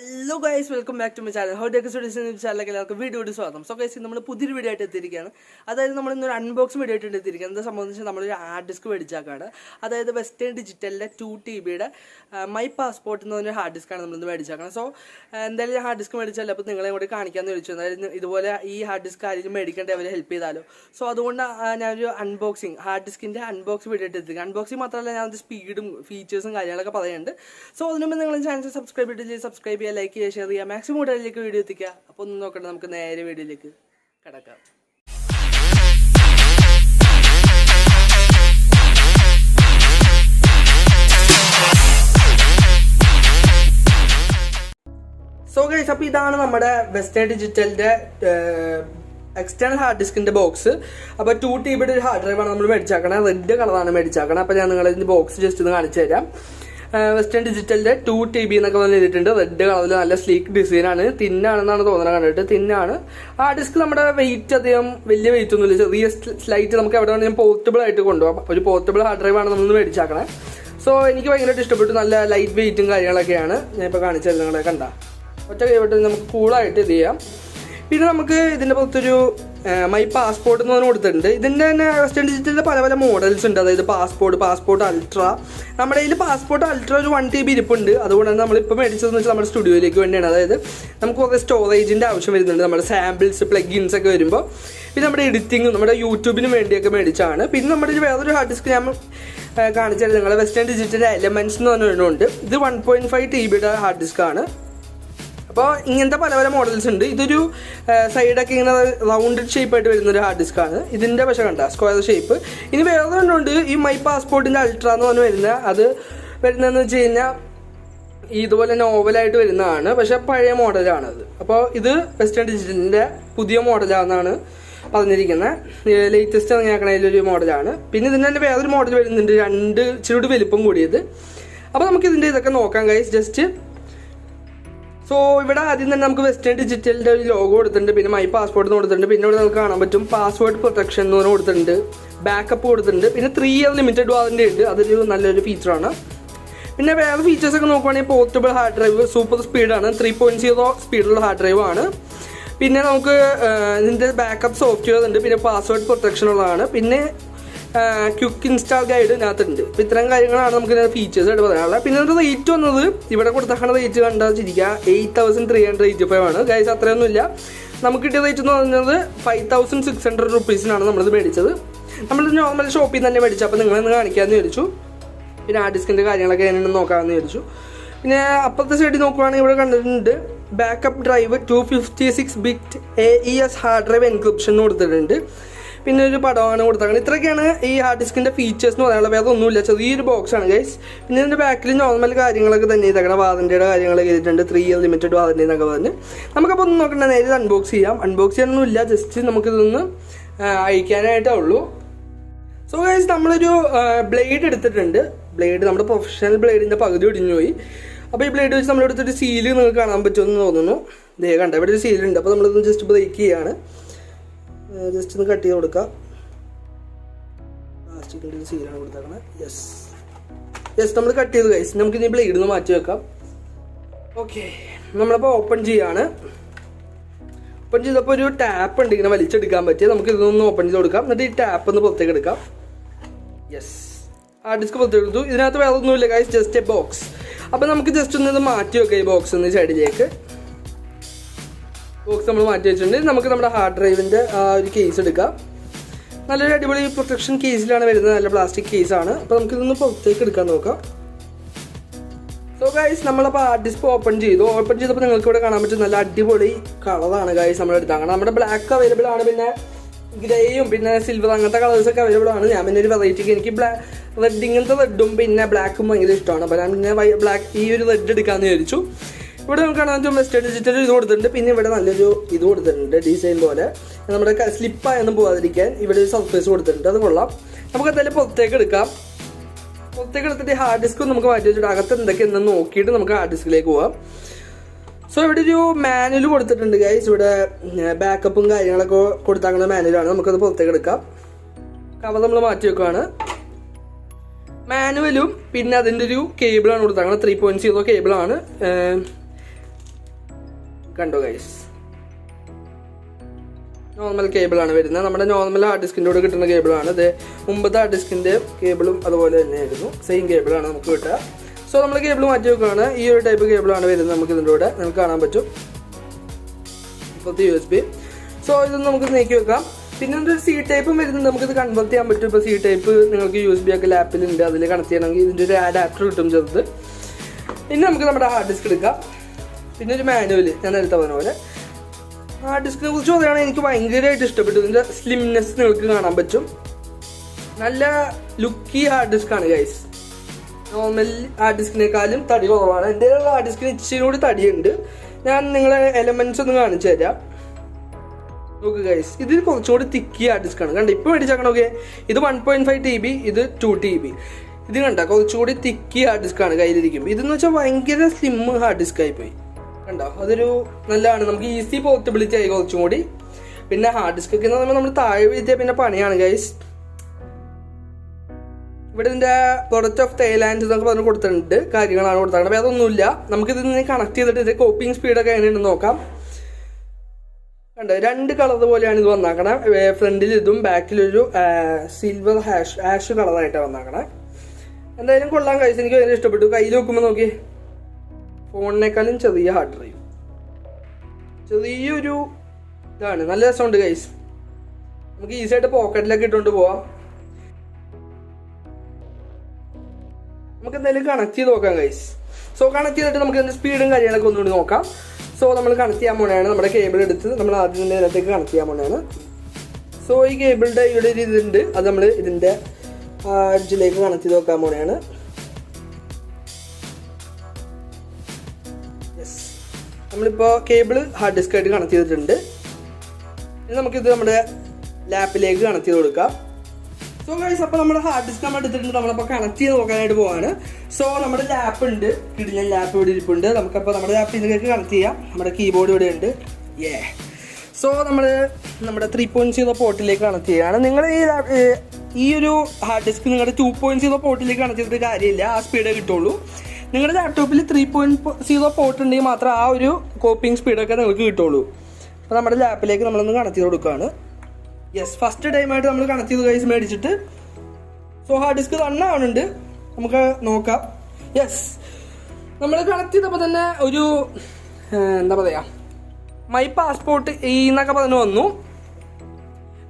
Hello guys, welcome back to my channel. HDD channel video So guys, we have a new video. That is, we have an unboxing video. That is, we have a hard disk. That is Western Digital 2 TB My Passport hard disk. So, the hard disk is a hard disk help. So, that's unboxing. Hard disk unboxing video. Unboxing is speed features and so, subscribe like share maximum video എത്തിക്കുക അപ്പോൾ ഒന്ന് നോക്കണ്ട നമുക്ക് നേരെ വീഡിയോയിലേക്ക് കടക്കാം so guys അപ്പോൾ ഇതാണ് നമ്മുടെ western ഡിജിറ്റലിന്റെ external hard disk in the box. About 2 TB hard drive ആണ് നമ്മൾ മേടിച്ചാക്കണം റെഡ് കളറാണ് മേടിച്ചാക്കണം അപ്പോൾ ഞാൻ നിങ്ങളെ ഈ ബോക്സ് ജസ്റ്റ് ഒന്ന് കാണിച്ചു തരാം Western Digital 2 TB എന്നൊക്കെ വന്നിട്ടുണ്ട് റെഡ് കളറിൽ നല്ല സ്ലീക്ക് ഡിസൈൻ ആണ് തിന്നാണെന്നാണ് തോന്നുന്നത് കണ്ടിട്ട് തിന്നാണ് ആ ഡിസ്ക് നമ്മുടെ വെയിറ്റ് അധികം വലിയ വെയിറ്റ് ഒന്നുമില്ല ചെറിയ സ്ലൈറ്റ് നമുക്ക് എവിടെ വേണമെങ്കിലും പോർട്ടബിൾ ആയിട്ട് കൊണ്ടുപോകാം ഒരു പോർട്ടബിൾ ഹാർഡ് ഡ്രൈവ് ആണ് നമ്മൾ മേടിച്ചാക്കണേ സോ എനിക്ക് ഭയങ്കരമായിട്ട് ഇഷ്ടപ്പെട്ടു നല്ല ലൈറ്റ് വെയിറ്റും കാര്യങ്ങളൊക്കെയാണ് ഞാൻ ഇപ്പോൾ കാണിച്ചത് നിങ്ങളെ കണ്ട ഒറ്റ കൈവിട്ട് നമുക്ക് കൂളായിട്ട് ഇത് ചെയ്യാം പിന്നെ നമുക്ക് ഇതിൻ്റെ പുറത്തൊരു മൈ പാസ്പോർട്ട് എന്ന് പറഞ്ഞ് കൊടുത്തിട്ടുണ്ട് ഇതിൻ്റെ തന്നെ വെസ്റ്റേൺ ഡിജിറ്റലിൻ്റെ പല പല മോഡൽസ് ഉണ്ട് അതായത് പാസ്പോർട്ട് അൾട്ര നമ്മുടെ കയ്യിൽ പാസ്പോർട്ട് അൾട്ര ഒരു 1 TB ഇരിപ്പുണ്ട് അതുകൊണ്ടാണ് നമ്മളിപ്പോൾ മേടിച്ചതെന്ന് വെച്ചാൽ നമ്മുടെ സ്റ്റുഡിയോയിലേക്ക് വേണ്ടിയാണ് അതായത് നമുക്ക് കുറേ സ്റ്റോറേജിൻ്റെ ആവശ്യം വരുന്നുണ്ട് നമ്മുടെ സാമ്പിൾസ് പ്ലഗിൻസ് ഒക്കെ വരുമ്പോൾ പിന്നെ നമ്മുടെ എഡിറ്റിംഗ് നമ്മുടെ യൂട്യൂബിന് വേണ്ടിയൊക്കെ മേടിച്ചാണ് പിന്നെ നമ്മുടെ വേറൊരു ഹാർഡ് ഡിസ്ക് ഞാൻ കാണിച്ചാൽ നിങ്ങളെ വെസ്റ്റേൺ ഡിജിറ്റൽ എലമെൻറ്റ്സ് എന്ന് പറഞ്ഞിട്ടുണ്ട് ഇത് 1.5 TB ഹാർഡ് ഡിസ്ക് ആണ് അപ്പോൾ ഇങ്ങനത്തെ പല പല മോഡൽസ് ഉണ്ട് ഇതൊരു സൈഡൊക്കെ ഇങ്ങനെ റൗണ്ടഡ് ഷേപ്പായിട്ട് വരുന്നൊരു ഹാർഡ് ഡിസ്ക് ആണ് ഇതിൻ്റെ പക്ഷേ കണ്ട സ്ക്വയർ ഷേപ്പ് ഇനി വേറെ ഒന്നുണ്ട് ഈ മൈ പാസ്പോർട്ടിൻ്റെ അൾട്ര എന്ന് പറഞ്ഞ് വരുന്ന അത് വരുന്നതെന്ന് വെച്ച് കഴിഞ്ഞാൽ ഇതുപോലെ നോവലായിട്ട് വരുന്നതാണ് പക്ഷേ പഴയ മോഡലാണത് അപ്പോൾ ഇത് വെസ്റ്റേൺ ഡിജിറ്റലിൻ്റെ പുതിയ മോഡലാണെന്നാണ് പറഞ്ഞിരിക്കുന്നത് ലേറ്റസ്റ്റ് ഇറങ്ങിയാക്കണതിലൊരു മോഡലാണ് പിന്നെ ഇതിൻ്റെ തന്നെ വേറൊരു മോഡൽ വരുന്നുണ്ട് ഇച്ചിരി വലിപ്പം കൂടിയത് അപ്പോൾ നമുക്കിതിൻ്റെ ഇതൊക്കെ നോക്കാം ഗൈസ് ജസ്റ്റ് സോ ഇവിടെ ആദ്യം തന്നെ നമുക്ക് വെസ്റ്റേൺ ഡിജിറ്റലിൻ്റെ ഒരു ലോഗോ കൊടുത്തിട്ടുണ്ട് പിന്നെ മൈ പാസ്പോർട്ട് എന്ന് കൊടുത്തിട്ടുണ്ട് പിന്നെ ഇവിടെ നമുക്ക് കാണാൻ പറ്റും പാസ്വേഡ് പ്രൊട്ടക്ഷൻ എന്ന് പറഞ്ഞ് കൊടുത്തിട്ടുണ്ട് ബാക്കപ്പ് കൊടുത്തിട്ടുണ്ട് പിന്നെ 3 year ലിമിറ്റഡ് വാറൻറ്റി ഉണ്ട് അതൊരു നല്ലൊരു ഫീച്ചറാണ് പിന്നെ വേറെ ഫീച്ചേഴ്സൊക്കെ നോക്കുവാണെങ്കിൽ പോർട്ടബിൾ ഹാർഡ് ഡ്രൈവ് സൂപ്പർ സ്പീഡാണ് 3.0 സ്പീഡുള്ള ഹാർഡ് ഡ്രൈവ് ആണ് പിന്നെ നമുക്ക് ഇതിൻ്റെ ബാക്കപ്പ് സോഫ്റ്റ്വെയർ ഉണ്ട് പിന്നെ പാസ്വേഡ് പ്രൊട്ടക്ഷൻ ഉള്ളതാണ് പിന്നെ ക്വിക്ക് ഇൻസ്റ്റാൾ ഗൈഡ് ഇതിനകത്തുണ്ട് അപ്പോൾ ഇത്തരം കാര്യങ്ങളാണ് നമുക്ക് ഇതിൻ്റെ ഫീച്ചേഴ്സ് ആയിട്ട് പറയാനുള്ളത് പിന്നെ ഇതിൻ്റെ റേറ്റ് വന്നത് ഇവിടെ കൊടുത്തേക്കണ റേറ്റ് കണ്ടാച്ചിരിക്കുക 8,385 ആണ് ഗൈസ് അത്രയൊന്നുമില്ല നമുക്ക് കിട്ടിയ റേറ്റ് എന്ന് പറയുന്നത് 5,600 റുപ്പീസിനാണ് നമ്മളിത് മേടിച്ചത് നമ്മൾ നോർമൽ ഷോപ്പിൽ നിന്ന് തന്നെ മേടിച്ചു അപ്പോൾ നിങ്ങളെന്ന് കാണിക്കാമെന്ന് വിചാരിച്ചു പിന്നെ ആ ഡിസ്കിൻ്റെ കാര്യങ്ങളൊക്കെ എങ്ങനെയാണെന്ന് നോക്കാമെന്ന് വിചാരിച്ചു പിന്നെ അപ്പുറത്തെ സൈഡിൽ നോക്കുവാണെങ്കിൽ ഇവിടെ കണ്ടിട്ടുണ്ട് backup drive 256 bit AES hard drive encryption കൊടുത്തിട്ടുണ്ട് പിന്നെ ഒരു പടമാണ് കൊടുത്തേക്കുന്നത് ഇത്രയൊക്കെയാണ് ഈ ഹാർഡ് ഡിസ്കിൻ്റെ ഫീച്ചേഴ്സ് എന്ന് പറയാനുള്ള വേറെ ഒന്നുമില്ല ചെറിയൊരു ബോക്സാണ് ഗൈസ് പിന്നെ ഇതിൻ്റെ ബാക്കിൽ നോർമൽ കാര്യങ്ങളൊക്കെ തന്നെ ഇതാക്കണം വാറൻറ്റിയുടെ കാര്യങ്ങളൊക്കെ ചെയ്തിട്ടുണ്ട് 3 year ലിമിറ്റഡ് വാറൻറ്റി എന്നൊക്കെ പറഞ്ഞ് നമുക്കപ്പോൾ ഒന്നും നോക്കണ്ട നേരെ അൺബോക്സ് ചെയ്യാനൊന്നുമില്ല ജസ്റ്റ് നമുക്കിതൊന്ന് അയക്കാനായിട്ടേ ഉള്ളൂ സോ ഗൈസ് നമ്മളൊരു ബ്ലേഡ് എടുത്തിട്ടുണ്ട് ബ്ലേഡ് നമ്മുടെ പ്രൊഫഷണൽ ബ്ലേഡിൻ്റെ പകുതി ഒടിഞ്ഞു പോയി അപ്പോൾ ഈ ബ്ലേഡ് വെച്ച് നമ്മളെടുത്തൊരു സീല് നിങ്ങൾക്ക് കാണാൻ പറ്റുമെന്ന് തോന്നുന്നു ദേ കണ്ട ഇവിടെ ഒരു സീലുണ്ട് അപ്പോൾ നമ്മളിതൊന്ന് ജസ്റ്റ് ബ്രേക്ക് ചെയ്യാണ് ജസ്റ്റ് ഒന്ന് കട്ട് ചെയ്ത് കൊടുക്കാം പ്ലാസ്റ്റിക്കിൻ്റെ ഒരു സീലാണ് കൊടുത്തേക്കണേ യെസ് നമ്മൾ കട്ട് ചെയ്ത് ഗൈസ് നമുക്ക് ഇനി ബ്ലേഡ് ഒന്ന് മാറ്റി വെക്കാം ഓക്കെ നമ്മളിപ്പോൾ ഓപ്പൺ ചെയ്യാണ് ഓപ്പൺ ചെയ്തപ്പോൾ ഒരു ടാപ്പ് ഉണ്ട് ഇങ്ങനെ വലിച്ചെടുക്കാൻ പറ്റിയ നമുക്ക് ഇതൊന്ന് ഓപ്പൺ ചെയ്ത് കൊടുക്കാം എന്നിട്ട് ഈ ടാപ്പ് ഒന്ന് പുറത്തേക്ക് എടുക്കാം യെസ് ഹാർഡ് ഡിസ്ക് പുറത്തേക്ക് എടുത്തു ഇതിനകത്ത് വേറെ ഒന്നുമില്ല ഗൈസ് ജസ്റ്റ് എ ബോക്സ് അപ്പോൾ നമുക്ക് ജസ്റ്റ് ഒന്ന് ഇത് മാറ്റി വെക്കാം ഈ ബോക്സ് ഒന്ന് സൈഡിലേക്ക് ബോക്സ് നമ്മൾ മാറ്റി വെച്ചിട്ടുണ്ട് നമുക്ക് നമ്മുടെ ഹാർഡ് ഡ്രൈവിൻ്റെ ഒരു കേസ് എടുക്കാം നല്ലൊരു അടിപൊളി പ്രൊട്ടക്ഷൻ കേസിലാണ് വരുന്നത് നല്ല പ്ലാസ്റ്റിക് കേസാണ് അപ്പോൾ നമുക്കിതൊന്ന് പുറത്തേക്ക് എടുക്കാൻ നോക്കാം സോ ഗൈസ് നമ്മളപ്പോൾ ഹാർഡ് ഡിസ്ക് ഓപ്പൺ ചെയ്തപ്പോൾ നിങ്ങൾക്ക് ഇവിടെ കാണാൻ പറ്റും നല്ല അടിപൊളി കളറാണ് ഗൈസ് നമ്മൾ എടുത്താൽ നമ്മുടെ ബ്ലാക്ക് അവൈലബിൾ ആണ് പിന്നെ ഗ്രേയും പിന്നെ സിൽവർ അങ്ങനത്തെ കളേഴ്സൊക്കെ അവൈലബിൾ ആണ് ഞാൻ പിന്നെ ഒരു വെറൈറ്റിക്ക് എനിക്ക് റെഡ് ഇങ്ങനത്തെ റെഡും പിന്നെ ബ്ലാക്കും ഭയങ്കര ഇഷ്ടമാണ് അപ്പോൾ ഞാൻ പിന്നെ ബ്ലാക്ക് ഈ ഒരു റെഡ് എടുക്കാമെന്ന് വിചാരിച്ചു ഇവിടെ നമുക്ക് കാണാൻ പറ്റും വെസ്റ്റേൺ ഡിജിറ്റൽ ഇത് കൊടുത്തിട്ടുണ്ട് പിന്നെ ഇവിടെ നല്ലൊരു ഇത് കൊടുത്തിട്ടുണ്ട് ഡിസൈൻ പോലെ നമ്മുടെ സ്ലിപ്പായൊന്നും പോകാതിരിക്കാൻ ഇവിടെ ഒരു സർഫേസ് കൊടുത്തിട്ടുണ്ട് അത് കൊള്ളാം നമുക്ക് എന്തായാലും പുറത്തേക്ക് എടുത്തിട്ട് ഹാർഡ് ഡിസ്ക് നമുക്ക് മാറ്റി വെച്ചിട്ട് അകത്ത് എന്തൊക്കെയെന്ന് നോക്കിയിട്ട് നമുക്ക് ഹാർഡ് ഡിസ്കിലേക്ക് പോകാം സോ ഇവിടെ ഒരു മാനുവൽ കൊടുത്തിട്ടുണ്ട് ഗൈസ് ഇവിടെ ബാക്കപ്പും കാര്യങ്ങളൊക്കെ കൊടുത്താക്കുന്ന മാനുവലാണ് നമുക്കത് പുറത്തേക്ക് എടുക്കാം കവർ നമ്മൾ മാറ്റി വെക്കുകയാണ് മാനുവലും പിന്നെ അതിൻ്റെ ഒരു കേബിളാണ് കൊടുത്താക്കുന്നത് 3.0 കേബിളാണ് കണ്ടോ ഗൈസ്, നോർമൽ കേബിളാണ് വരുന്നത്. നമ്മുടെ നോർമൽ ഹാർഡ് ഡിസ്കിൻ്റെ കൂടെ കിട്ടുന്ന കേബിളാണ് ഇത്. മുമ്പത്തെ ഹാർഡ് ഡിസ്കിൻ്റെ കേബിളും അതുപോലെ തന്നെയായിരുന്നു, സെയിം കേബിളാണ് നമുക്ക് കിട്ടുക. സോ നമ്മൾ കേബിൾ മാറ്റി വെക്കുകയാണ്. ഈ ഒരു ടൈപ്പ് കേബിളാണ് വരുന്നത് നമുക്ക് ഇതിൻ്റെ കൂടെ, നിങ്ങൾക്ക് കാണാൻ പറ്റും. ഇപ്പോഴത്തെ USB. സോ ഇത് നമുക്ക് നീക്കി വെക്കാം. പിന്നെ ഒരു സി ടൈപ്പും വരുന്നത്, നമുക്കിത് കൺവേർട്ട് ചെയ്യാൻ പറ്റും. ഇപ്പോൾ സി ടൈപ്പ് നിങ്ങൾക്ക് USB ഒക്കെ ലാപ്പിലുണ്ട്, അതിൽ കണക്ട് ചെയ്യണമെങ്കിൽ ഇതിൻ്റെ ഒരു അഡാപ്റ്റർ കിട്ടും ചെറുത്. ഇനി നമുക്ക് നമ്മുടെ ഹാർഡ് ഡിസ്ക് എടുക്കാം. പിന്നെ ഒരു മാനുവൽ, ഞാൻ നേരത്തെ പറഞ്ഞ പോലെ. ഹാർഡ് ഡിസ്കിനെ കുറിച്ച് പറയുകയാണെങ്കിൽ എനിക്ക് ഭയങ്കരമായിട്ട് ഇഷ്ടപ്പെട്ടു. ഇതിൻ്റെ സ്ലിംനെസ് നിങ്ങൾക്ക് കാണാൻ പറ്റും. നല്ല ലുക്കി ഹാർഡ് ഡിസ്ക്കാണ് ഗൈസ്. നോർമൽ ഹാർഡ് ഡിസ്കിനേക്കാളും തടി കുറവാണ്. എൻ്റെ ഹാർഡ് ഡിസ്കിന് ഇച്ചിരി കൂടി തടിയുണ്ട്. ഞാൻ നിങ്ങളെ എലമെന്റ്സ് ഒന്ന് കാണിച്ചു തരാം. നോക്ക് ഗൈസ്, ഇതിൽ കുറച്ചുകൂടി തിക്കി ഹാർഡ് ഡിസ്ക്കാണ്. കണ്ട ഇപ്പോൾ മേടിച്ചാക്കണം. ഓക്കെ, ഇത് 1.5 TB, ഇത് 2 TB. ഇത് കണ്ട കുറച്ചുകൂടി തിക്കി ഹാർഡ് ഡിസ്ക്കാണ് കയ്യിലിരിക്കും. ഇതെന്ന് വെച്ചാൽ ഭയങ്കര സ്ലിം ഹാർഡ് ഡിസ്ക്കായി പോയി. കണ്ടോ, അതൊരു നല്ലതാണ്. നമുക്ക് ഈസി പോർട്ടബിലിറ്റി ആയി കുറച്ചും കൂടി. പിന്നെ ഹാർഡ് ഡിസ്ക് ഒക്കെ എന്ന് പറയുമ്പോൾ നമ്മൾ താഴെ വീഴ്ത്തിയാൽ പിന്നെ പണിയാണ് ഗൈസ്. ഇവിടെ ഇതിൻ്റെ പ്രൊഡക്റ്റ് ഓഫ് തൈലാൻഡ് എന്നൊക്കെ പറഞ്ഞ് കൊടുത്തിട്ടുണ്ട്, കാര്യങ്ങളാണ് കൊടുത്തിട്ടുണ്ട്. വേറെ ഒന്നുമില്ല. നമുക്കിത് കണക്ട് ചെയ്തിട്ട് ഇത് കോപ്പിംഗ് സ്പീഡൊക്കെ എങ്ങനെയുണ്ടെന്ന് നോക്കാം. കണ്ടോ, 2 കളർ പോലെയാണ് ഇത് വന്നാക്കണേ. ഫ്രണ്ടിൽ ഇതും ബാക്കിലൊരു സിൽവർ ആഷ് കളറായിട്ടാണ് വന്നാക്കണേ. എന്തായാലും കൊള്ളാൻ കഴിച്ചു, എനിക്ക് ഭയങ്കര ഇഷ്ടപ്പെട്ടു. കയ്യിൽ വെക്കുമ്പോൾ നോക്കി, ഫോണിനേക്കാളും ചെറിയ ഹാർഡ് ഡ്രൈവ്, ചെറിയൊരു ഇതാണ്. നല്ല രസമുണ്ട് ഗൈസ്. നമുക്ക് ഈസി ആയിട്ട് പോക്കറ്റിലൊക്കെ ഇട്ടുകൊണ്ട് പോവാം. നമുക്ക് എന്തായാലും കണക്ട് ചെയ്ത് നോക്കാം ഗൈസ്. സോ കണക്ട് ചെയ്തിട്ട് നമുക്ക് ഇതിൻ്റെ സ്പീഡും കാര്യങ്ങളൊക്കെ ഒന്നുകൂടി നോക്കാം. സോ നമ്മൾ കണക്ട് ചെയ്യാൻ പോണെയാണ്. നമ്മുടെ കേബിൾ എടുത്ത് നമ്മൾ ആദ്യം തന്നെ ഇതിനകത്തേക്ക് കണക്ട് ചെയ്യാൻ പോണെയാണ്. സോ ഈ കേബിളിൻ്റെ ഇവിടെ ഒരു ഇതുണ്ട്, അത് നമ്മൾ ഇതിൻ്റെ എഡ്ജിലേക്ക് കണക്ട് ചെയ്ത് നോക്കാൻ പോണെയാണ്. യെസ്, നമ്മളിപ്പോൾ കേബിൾ ഹാർഡ് ഡിസ്കായിട്ട് കണക്ട് ചെയ്തിട്ടുണ്ട്. ഇനി നമുക്കിത് നമ്മുടെ ലാപ്പിലേക്ക് കണക്ട് ചെയ്ത് കൊടുക്കാം. സോ ഗൈസ്, അപ്പോൾ നമ്മുടെ ഹാർഡ് ഡിസ്ക് നമ്മൾ എടുത്തിട്ടുണ്ട്. നമ്മളിപ്പോൾ കണക്ട് ചെയ്ത് നോക്കാനായിട്ട് പോവാണ്. സോ നമ്മുടെ ലാപ്പ് ഉണ്ട്, കിടിലൻ ലാപ്പ് ഇവിടെ ഇരിപ്പുണ്ട്. നമുക്കപ്പോൾ നമ്മുടെ ലാപ്പ് ഇതിലേക്ക് കണക്ട് ചെയ്യാം. നമ്മുടെ കീബോർഡ് ഇവിടെ ഉണ്ട്. സോ നമ്മുടെ 3.0 പോർട്ടിലേക്ക് കണക്ട് ചെയ്യുകയാണ്. നിങ്ങൾ ഈ ഒരു ഹാർഡ് ഡിസ്ക് നിങ്ങളുടെ 2.0 പോർട്ടിലേക്ക് കണക്ട് ചെയ്തിട്ട് കാര്യമില്ല, ആ സ്പീഡേ കിട്ടുള്ളൂ. നിങ്ങളുടെ ലാപ്ടോപ്പിൽ 3.0 പോർട്ട് ഉണ്ടെങ്കിൽ മാത്രം ആ ഒരു കോപ്പിംഗ് സ്പീഡൊക്കെ നിങ്ങൾക്ക് കിട്ടുള്ളൂ. അപ്പോൾ നമ്മുടെ ലാപ്പിലേക്ക് നമ്മളൊന്ന് കണക്ട് ചെയ്ത് കൊടുക്കുകയാണ്. യെസ്, ഫസ്റ്റ് ടൈമായിട്ട് നമ്മൾ കണക്ട് ചെയ്ത് കൈസ് മേടിച്ചിട്ട്. സോ ഹാർഡ് ഡിസ്ക് റണ്ണാവുന്നുണ്ട്, നമുക്ക് നോക്കാം. യെസ്, നമ്മൾ കണക്ട് ചെയ്തപ്പോൾ തന്നെ ഒരു എന്താ പറയുക, മൈ പാസ്പോർട്ട് എന്നൊക്കെ പറഞ്ഞു വന്നു.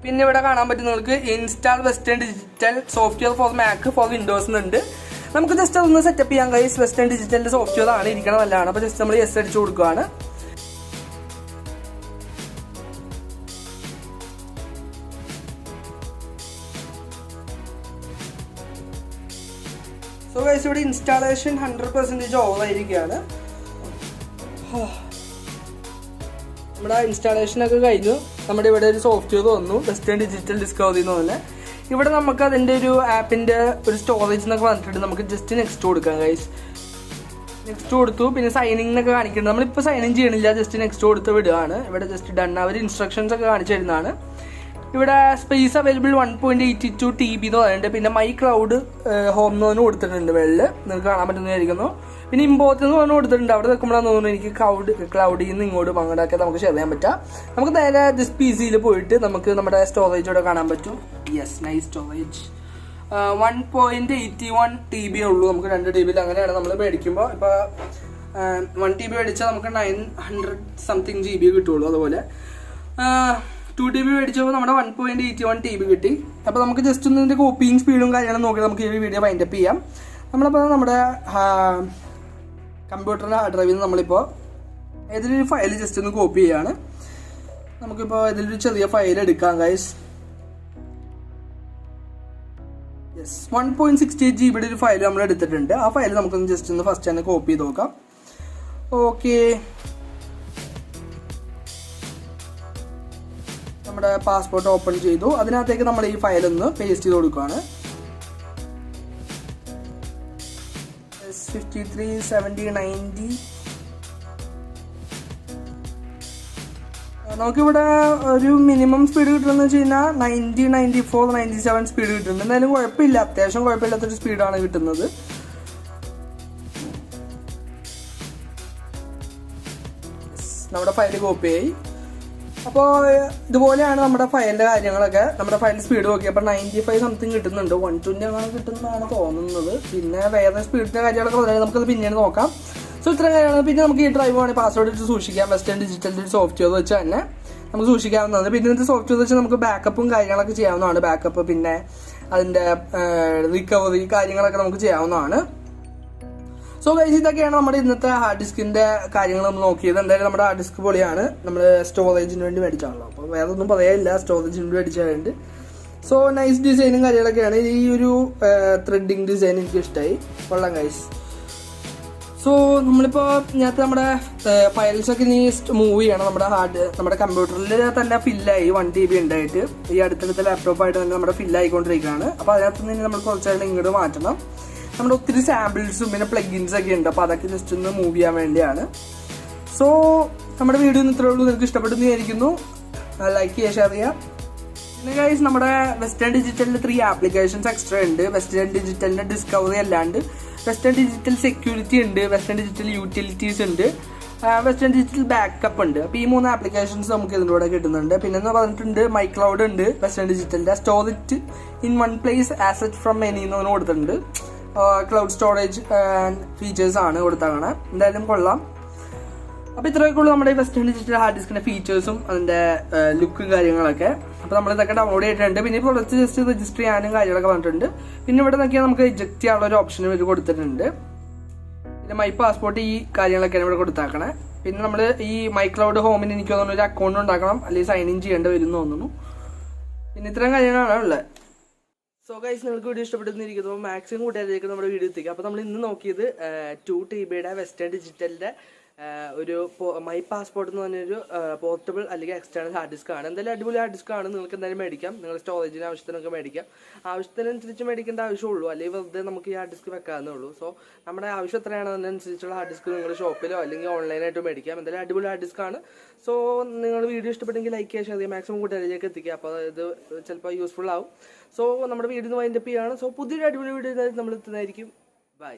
പിന്നെ ഇവിടെ കാണാൻ പറ്റും നിങ്ങൾക്ക് install Western Digital software for Mac for Windows എന്നുണ്ട്. നമുക്ക് ജസ്റ്റ് അതൊന്ന് സെറ്റപ്പ് ചെയ്യാൻ ഗൈസ്. വെസ്റ്റേൺ ഡിജിറ്റലിൻ്റെ സോഫ്റ്റ്വെയർ ആണ് ഇരിക്കണം, നല്ലതാണ്. അപ്പോൾ ജസ്റ്റ് നമ്മൾ യെസ് അടിച്ചു കൊടുക്കുകയാണ്. സോ ഗൈസ്, ഇവിടെ ഇൻസ്റ്റാളേഷൻ 100% ഓവറായിരിക്കുകയാണ്. നമ്മുടെ ഇൻസ്റ്റാളേഷനൊക്കെ കഴിഞ്ഞു. നമ്മുടെ ഇവിടെ ഒരു സോഫ്റ്റ്വെയർ വന്നു, വെസ്റ്റേൺ ഡിജിറ്റൽ ഡിസ്കവറി എന്ന് പറഞ്ഞാൽ. ഇവിടെ നമുക്ക് അതിൻ്റെ ഒരു ആപ്പിൻ്റെ ഒരു സ്റ്റോറേജ് എന്നൊക്കെ പറഞ്ഞിട്ടുണ്ട്. നമുക്ക് ജസ്റ്റ് നെക്സ്റ്റ് കൊടുക്കാം ഗൈസ്. നെക്സ്റ്റ് കൊടുത്തു. പിന്നെ സൈനിങ് എന്നൊക്കെ കാണിക്കുന്നുണ്ട്. നമ്മളിപ്പോൾ സൈൻ ഇൻ ചെയ്യണില്ല, ജസ്റ്റ് നെക്സ്റ്റ് കൊടുത്ത് വിടുകയാണ്. ഇവിടെ ജസ്റ്റ് ഡൺ. അവർ ഇൻസ്ട്രക്ഷൻസ് ഒക്കെ കാണിച്ചു തരുന്നതാണ്. ഇവിടെ സ്പേസ് അവൈലബിൾ 1.82 TB എന്ന് പറയുന്നുണ്ട്. പിന്നെ മൈ ക്ലൗഡ് ഹോം എന്ന് പറഞ്ഞ് കൊടുത്തിട്ടുണ്ട് വെള്ളിൽ, നിങ്ങൾക്ക് കാണാൻ പറ്റുന്നതായിരിക്കുന്നു. പിന്നെ ഇമ്പോർട്ട് എന്ന് പറഞ്ഞ് കൊടുത്തിട്ടുണ്ട്. അവിടെ നിൽക്കുമ്പോഴാണ് തോന്നുന്നു എനിക്ക് ക്ലൗഡിൽ നിന്ന് ഇങ്ങോട്ടും അങ്ങോട്ടൊക്കെ നമുക്ക് ഷെയർ ചെയ്യാൻ പറ്റുക. നമുക്ക് നേരെ ദിസ് PC പോയിട്ട് നമുക്ക് നമ്മുടെ സ്റ്റോറേജ് ഇവിടെ കാണാൻ പറ്റും. Yes, nice storage. 1.81 TB ഉള്ളൂ. നമുക്ക് 2 TB അങ്ങനെയാണ് നമ്മൾ മേടിക്കുമ്പോൾ. ഇപ്പോൾ 1 TB മേടിച്ചാൽ നമുക്ക് 900 സംതിങ് GB കിട്ടുള്ളൂ. അതുപോലെ 2 TB മേടിച്ചപ്പോൾ നമ്മുടെ 1.81 TB കിട്ടി. അപ്പോൾ നമുക്ക് ജസ്റ്റ് ഒന്ന് ഇതിൻ്റെ കോപ്പിങ് സ്പീഡും കാര്യങ്ങളും നോക്കി നമുക്ക് ഈ വീഡിയോ വൈൻഡപ്പ് ചെയ്യാം. നമ്മളപ്പോൾ നമ്മുടെ കമ്പ്യൂട്ടറിൻ്റെ ഹാർഡ് ഡ്രൈവിൽ നിന്ന് നമ്മളിപ്പോൾ ഏതൊരു ഫയൽ ജസ്റ്റ് ഒന്ന് കോപ്പി ചെയ്യുകയാണ്. നമുക്കിപ്പോൾ ഇതിലൊരു ചെറിയ ഫയൽ എടുക്കാം ഗൈസ്. യെസ്, 1.68 GB ഒരു ഫയൽ നമ്മൾ എടുത്തിട്ടുണ്ട്. ആ ഫയൽ നമുക്കൊന്ന് ജസ്റ്റ് ഒന്ന് ഫസ്റ്റ് തന്നെ കോപ്പി ചെയ്ത് നോക്കാം. ഓക്കെ, നമ്മുടെ പാസ്പോർട്ട് ഓപ്പൺ ചെയ്തു. അതിനകത്തേക്ക് നമ്മൾ ഈ ഫയൽ ഒന്ന് പേസ്റ്റ് ചെയ്ത് കൊടുക്കുകയാണ്. 53 70 90 നമുക്കിവിടെ ഒരു മിനിമം സ്പീഡ് കിട്ടുന്നതെന്ന് വെച്ച് കഴിഞ്ഞാൽ 90 94 97 സ്പീഡ് കിട്ടുന്നുണ്ട്. എന്തായാലും കുഴപ്പമില്ല, അത്യാവശ്യം കുഴപ്പമില്ലാത്തൊരു സ്പീഡാണ് കിട്ടുന്നത്. നമ്മുടെ ഫയൽ കോപ്പി ആയി. അപ്പോൾ ഇതുപോലെയാണ് നമ്മുടെ ഫയലിൻ്റെ കാര്യങ്ങളൊക്കെ. നമ്മുടെ ഫയൽ സ്പീഡ് നോക്കിയപ്പോൾ 95 സംതിങ് കിട്ടുന്നുണ്ട്, 120 അങ്ങനെ കിട്ടുന്നതാണ് തോന്നുന്നത്. പിന്നെ വേറെ സ്പീഡിൻ്റെ കാര്യങ്ങളൊക്കെ പറഞ്ഞാൽ നമുക്കത് പിന്നീട് നോക്കാം. സോ ഇത്രയും കാര്യമാണ്. പിന്നെ നമുക്ക് ഈ ഡ്രൈവ് വേണമെങ്കിൽ പാസ്വേഡ് ഇട്ട് സൂക്ഷിക്കാം. വെസ്റ്റേൺ ഡിജിറ്റലിൻ്റെ സോഫ്റ്റ്വെയർ വെച്ച് തന്നെ നമുക്ക് സൂക്ഷിക്കാവുന്നതാണ്. പിന്നെ ഇതിൻ്റെ സോഫ്റ്റ്വെയർ വെച്ച് നമുക്ക് ബാക്കപ്പും കാര്യങ്ങളൊക്കെ ചെയ്യാവുന്നതാണ്. ബാക്കപ്പ് പിന്നെ അതിൻ്റെ റിക്കവറി കാര്യങ്ങളൊക്കെ നമുക്ക് ചെയ്യാവുന്നതാണ്. സോ ഗൈസ്, ഇതൊക്കെയാണ് നമ്മുടെ ഇന്നത്തെ ഹാർഡ് ഡിസ്കിൻ്റെ കാര്യങ്ങൾ നമ്മൾ നോക്കിയത്. എന്തായാലും നമ്മുടെ ഹാർഡ് ഡിസ്ക് പൊളിയാണ്. നമ്മൾ സ്റ്റോറേജിന് വേണ്ടി മേടിച്ചാണല്ലോ, അപ്പോൾ വേറെ ഒന്നും പറയാനില്ല, സ്റ്റോറേജിന് വേണ്ടി മേടിച്ചാലുണ്ട്. സോ നൈസ് ഡിസൈനും കാര്യങ്ങളൊക്കെയാണ്. ഈ ഒരു ത്രെഡിങ് ഡിസൈൻ എനിക്ക് ഇഷ്ടമായി, കൊള്ളാം ഗൈസ്. സോ നമ്മളിപ്പോൾ ഇതിനകത്ത് നമ്മുടെ ഫയൽസൊക്കെ ഇനി മൂവ് ചെയ്യണം. നമ്മുടെ കമ്പ്യൂട്ടറിൽ തന്നെ ഫില്ലായി 1 TB ഉണ്ടായിട്ട് ഈ അടുത്തടുത്ത ലാപ്ടോപ്പായിട്ട് തന്നെ നമ്മുടെ ഫില്ലായിക്കൊണ്ടിരിക്കുകയാണ്. അപ്പോൾ അതിനകത്ത് നിന്ന് നമ്മൾ കുറച്ചായിട്ട് ഇങ്ങോട്ട് മാറ്റണം. നമ്മുടെ ഒത്തിരി സാമ്പിൾസും പിന്നെ പ്ലഗിൻസ് ഒക്കെ ഉണ്ട്, അപ്പോൾ അതൊക്കെ ജസ്റ്റ് ഒന്ന് മൂവ് ചെയ്യാൻ വേണ്ടിയാണ്. സോ നമ്മുടെ വീഡിയോ ഇത്രയേ ഉള്ളൂ. നിങ്ങൾക്ക് ഇഷ്ടപ്പെട്ടെന്ന് വിചാരിക്കുന്നു. ലൈക്ക് ചെയ്യുക, ഷെയർ ചെയ്യുക. പിന്നെ ഗൈസ്, നമ്മുടെ വെസ്റ്റേൺ ഡിജിറ്റലിൽ 3 ആപ്ലിക്കേഷൻസ് എക്സ്ട്രാ ഉണ്ട്. വെസ്റ്റേൺ ഡിജിറ്റലിൻ്റെ ഡിസ്കവറി അല്ലാണ്ട് വെസ്റ്റേൺ ഡിജിറ്റൽ സെക്യൂരിറ്റി ഉണ്ട്, വെസ്റ്റേൺ ഡിജിറ്റൽ യൂട്ടിലിറ്റീസ് ഉണ്ട്, വെസ്റ്റേൺ ഡിജിറ്റൽ ബാക്കപ്പ് ഉണ്ട്. അപ്പോൾ ഈ 3 ആപ്ലിക്കേഷൻസ് നമുക്ക് ഇതിൻ്റെ കൂടെ കിട്ടുന്നുണ്ട്. പിന്നെ എന്ന് പറഞ്ഞിട്ടുണ്ട് മൈ ക്ലൗഡ് ഉണ്ട് വെസ്റ്റേൺ ഡിജിറ്റലിൻ്റെ. Store it in one place asset from many എന്ന് കൊടുത്തിട്ടുണ്ട്. ക്ലൗഡ് സ്റ്റോറേജ് ഫീച്ചേഴ്സ് ആണ് കൊടുത്താകണേ. എന്തായാലും കൊള്ളാം. അപ്പോൾ ഇത്രയൊക്കെ ഉള്ളൂ നമ്മുടെ ഈ വെസ്റ്റേൺ ഡിജിറ്റൽ ഹാർഡ് ഡിസ്കിൻ്റെ ഫീച്ചേഴ്സും അതിൻ്റെ ലുക്കും കാര്യങ്ങളൊക്കെ. അപ്പോൾ നമ്മളിതൊക്കെ ഡൗൺലോഡ് ചെയ്തിട്ടുണ്ട്. പിന്നെ ഇപ്പോൾ കുറച്ച് ജസ്റ്റ് രജിസ്റ്റർ ചെയ്യാനും കാര്യങ്ങളൊക്കെ പറഞ്ഞിട്ടുണ്ട്. പിന്നെ ഇവിടെ നോക്കിയാൽ നമുക്ക് എജക്റ്റ് ചെയ്യാനുള്ള ഒരു ഓപ്ഷനും ഇവർ കൊടുത്തിട്ടുണ്ട്. പിന്നെ മൈ പാസ്പോർട്ട് ഈ കാര്യങ്ങളൊക്കെയാണ് ഇവിടെ കൊടുത്താക്കണേ. പിന്നെ നമ്മൾ ഈ മൈ ക്ലൗഡ് ഹോമിന് എനിക്ക് തോന്നുന്നു ഒരു അക്കൗണ്ട് ഉണ്ടാക്കണം, അല്ലെങ്കിൽ സൈൻ ഇൻ ചെയ്യേണ്ടി വരും എന്ന് തോന്നുന്നു. പിന്നെ ഇത്രയും കാര്യങ്ങളാണ് ഉള്ളത്. സോ ഗൈസ്, നിങ്ങൾക്ക് വീഡിയോ ഇഷ്ടപ്പെടുന്നിരിക്കുന്നു. മാക്സിമം കൂട്ടുകാരിലേക്ക് നമ്മുടെ വീഡിയോ എത്തിക്കുക. അപ്പോൾ നമ്മൾ ഇന്ന് നോക്കിയത് 2 TB വെസ്റ്റേൺ ഡിജിറ്റലിൻ്റെ ഒരു മൈ പാസ്പോർട്ട് എന്ന് പറഞ്ഞൊരു പോർട്ടബിൾ അല്ലെങ്കിൽ എക്സ്റ്റേണൽ ഹാർഡ് ഡിസ്ക് ആണ്. എന്തായാലും അടിപൊളി ഹാർഡ് ഡിസ്ക് ആണ്. നിങ്ങൾക്ക് എന്തായാലും മേടിക്കാം. നിങ്ങൾ സ്റ്റോറേജിന് ആവശ്യത്തിനൊക്കെ മേടിക്കാം. ആവശ്യത്തിനനുസരിച്ച് മേടിക്കേണ്ട ആവശ്യമുള്ളൂ, അല്ലെങ്കിൽ വെറുതെ നമുക്ക് ഈ ഹാർഡ് ഡിസ്ക് വെക്കാവുന്നേ ഉള്ളൂ. സോ നമ്മുടെ ആവശ്യം എത്രയാണ് അതിനനുസരിച്ചുള്ള ഹാർഡ് ഡിസ്ക് നിങ്ങൾ ഷോപ്പിലോ അല്ലെങ്കിൽ ഓൺലൈനായിട്ടോ മേടിക്കാം. എന്തായാലും അടിപൊളി ഹാർഡ് ഡിസ്ക് ആണ്. സോ നിങ്ങൾ വീഡിയോ ഇഷ്ടപ്പെട്ടെങ്കിൽ ലൈക്ക് ചെയ്യുക, ഷെയർ ചെയ്യുക, മാക്സിമം കൂട്ടുകാരിലേക്ക് എത്തിക്കുക. അപ്പോൾ ഇത് ചിലപ്പോൾ യൂസ്ഫുൾ ആവും. സോ നമ്മുടെ വീഡിയോ വൈൻഡപ്പ് ചെയ്യുകയാണ്. സോ പുതിയൊരു അടിപൊളി വീഡിയോ നമ്മൾ എത്തുന്നതായിരിക്കും. ബൈ.